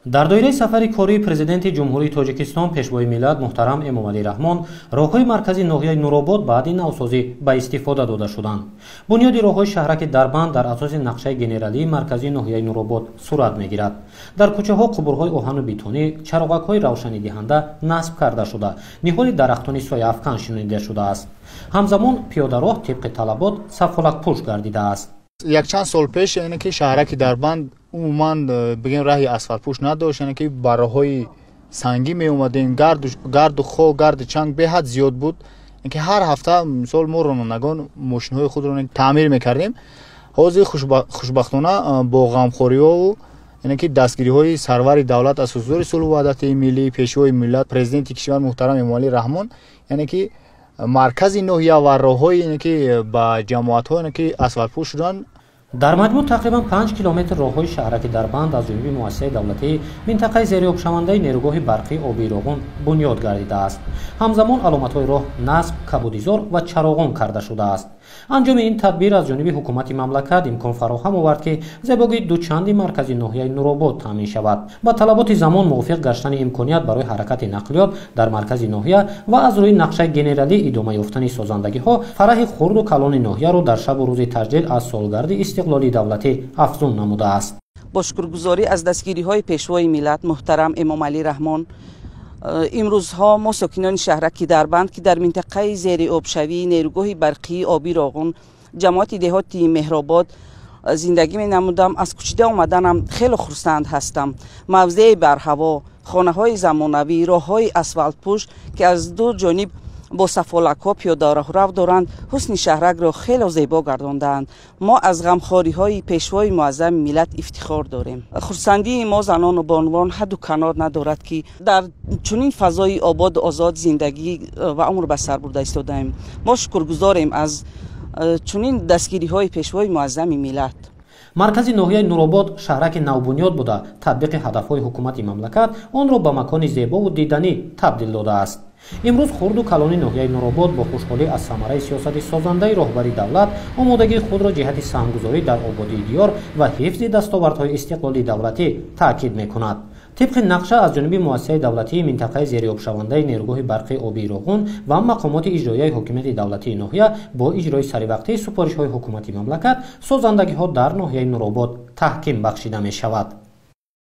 дар доираи сафари кории президенти ҷумҳурии тоҷикистон пешвои миллат муҳтарам эмомалӣ раҳмон роҳҳои маркази ноҳияи нуробод баъди навсозӣ ба истифода дода шуданд. бунёди роҳҳои шаҳраки дарбанд дар асоси нақшаи генералии марказии ноҳияи нуробод сурат мегирад. дар кӯчаҳо қубурҳои оҳану битонӣ, чароғакҳои равшанидиҳанда насб карда шуда, ниҳоли дарахтони сояафкан шинонида шудааст. ҳамзамон пиёдароҳ тибқи талабот сафҳолакпӯш гардидааст. якчанд сол пеш яъне ки шаҳраки дарбанд умуман бигем раҳи асфалтпӯш надошт, яъне ки ба роҳҳои сангӣ меомадем, гарду хок, гарди чанг беҳад зиёд буд. ки ҳар ҳафта мисол мо ронандагон мошинҳои худро таъмир мекардем. ҳозир хушбахтона бо ғамхориҳо яъне ки дастгириҳои сарвари давлат асосдори сулҳу ваҳдати миллӣ, пешвои миллат, президенти кишвар муҳтарам эмомалӣ раҳмон, яъне ки маркази ноҳия ва роҳҳои яъне ки ба ҷамоатҳо яъне ки асфалтпӯш шуданд. дар маҷмӯъ тақрибан 5 километр роҳҳои шаҳраки дарбанд аз ҷониби муассисаи давлатӣ минтақаи зериобшавандаи нерӯгоҳи барқии обии роғун бунёд гардидааст. ҳамзамон аломатҳои роҳ насб, кабудизор ва чароғон карда шудааст. анҷоми ин тадбир аз ҷониби ҳукумати мамлакат имкон фароҳам овард ки зебогии дучанди маркази ноҳияи нуробод таъмин шавад. ба талаботи замон мувофиқ гаштани имконият барои ҳаракати нақлиёт дар маркази ноҳия ва аз рӯи нақшаи генералӣ идома ёфтани созандагиҳо фараҳи хурду калони ноҳияро дар шабу рӯзи таҷдид аз солгарди истиқлолии давлатӣ афзун намудааст. бо шукргузорӣ аз дастгириҳои пешвои миллат муҳтарам эмомалӣ раҳмон, имрӯзҳо мо сокинони шаҳраки дарбанд ки дар минтақаи зериобшавии нерӯгоҳи барқии оби роғун ҷамоати деҳоти меҳробод зиндагӣ менамудам. аз кӯчида омаданам хеле хурсанд ҳастам. мавзеи барҳаво, хонаҳои замонавӣ, роҳҳои асфалтпӯш ки аз ду ҷониб бо сафолакҳо пиёдароҳрав доранд, ҳусни шаҳракро хеле зебо гардондаанд. мо аз ғамхориҳои пешвои муаззами миллат ифтихор дорем. хурсандии мо занону бонувон ҳадду канор надорад ки дар чунин фазои ободу озод зиндагӣ ва умр ба сар бурда истодаем. мо шукргузорем аз чунин дастгириҳои пешвои муаззами миллат. маркази ноҳияи нуробод шаҳраки навбунёд буда татбиқи ҳадафҳои ҳукумати мамлакат онро ба макони зебову диданӣ табдил додааст. имрӯз хурду калони ноҳияи нуробод бо хушҳолӣ аз самараи сиёсати созандаи роҳбари давлат омодагии худро ҷиҳати саҳмгузорӣ дар ободии диёр ва ҳифзи дастовардҳои истиқлолии давлатӣ таъкид мекунад. тибқи нақша аз ҷониби муассисаи давлатии минтақаи зериобшавандаи нерӯгоҳи барқии обии роғун ва мақомоти иҷроияи ҳокимияти давлатии ноҳия бо иҷрои саривақтии супоришҳои ҳукумати мамлакат созандагиҳо дар ноҳияи нуробод таҳким бахшида мешавад.